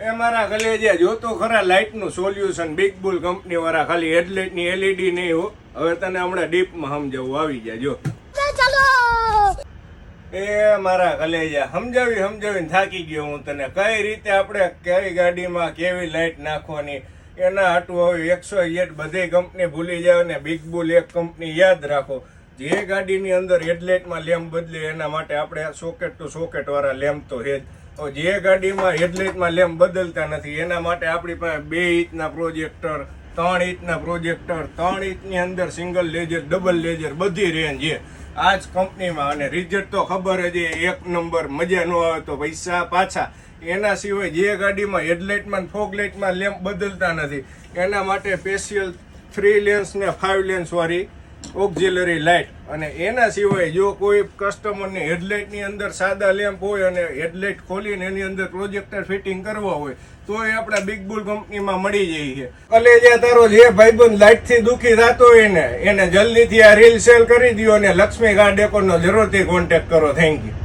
એ મારા કલેજા જોતો ખરા લાઇટ નું સોલ્યુશન બિગ બુલ કંપની વાળા ખાલી હેડલાઇટ ની LED નહીં હો. હવે તને હમણાં ડીપમાં સમજાવું આવી જાય જો. એ મારા કલેજા સમજાવીને થાકી ગયો હું તને. કઈ રીતે આપણે કઈ ગાડીમાં કેવી લાઇટ નાખવાની એના હાટું હવે 108 બધી કંપની ભૂલી જાવ ને બિગ બુલ એક કંપની યાદ રાખો. જે ગાડીની અંદર હેડલાઇટમાં લેમ્પ બદલે એના માટે આપણે સોકેટ ટુ સોકેટ વાળા લેમ્પ તો હે જ. જે ગાડીમાં હેડલાઇટમાં લેમ્પ બદલતા નથી એના માટે આપણી પાસે 2 ઇંચના પ્રોજેક્ટર, 3 ઇંચના પ્રોજેક્ટર, 3 ઇંચની અંદર સિંગલ લેઝર, ડબલ લેઝર બધી રેન્જ છે આ જ કંપનીમાં. અને રિઝલ્ટ તો ખબર જ એક નંબર. મજા ન આવે તો પૈસા પાછા. એના સિવાય જે ગાડીમાં હેડલાઇટમાં ફોગ લાઇટમાં લેમ્પ બદલતા નથી એના માટે સ્પેશિયલ 3 લેન્સ ને 5 લેન્સ વાળી ઓક્ઝિલરી લાઇટ. અને એના સિવાય જો કોઈ કસ્ટમરની હેડલાઇટની અંદર સાદા લેમ્પ હોય અને હેડલાઇટ ખોલીને એની અંદર પ્રોજેક્ટર ફિટિંગ કરવા હોય તો એ આપણા બિગ બુલ કંપનીમાં મળી જાય છે. કલેજા તારો જે ભાઈબંધ લાઇટથી દુઃખી થતો હોય ને એને જલ્દીથી આ રીલ સેલ કરી દો અને લક્ષ્મી કાર ડેકોરનો જરૂરથી કોન્ટેક્ટ કરો. Thank you.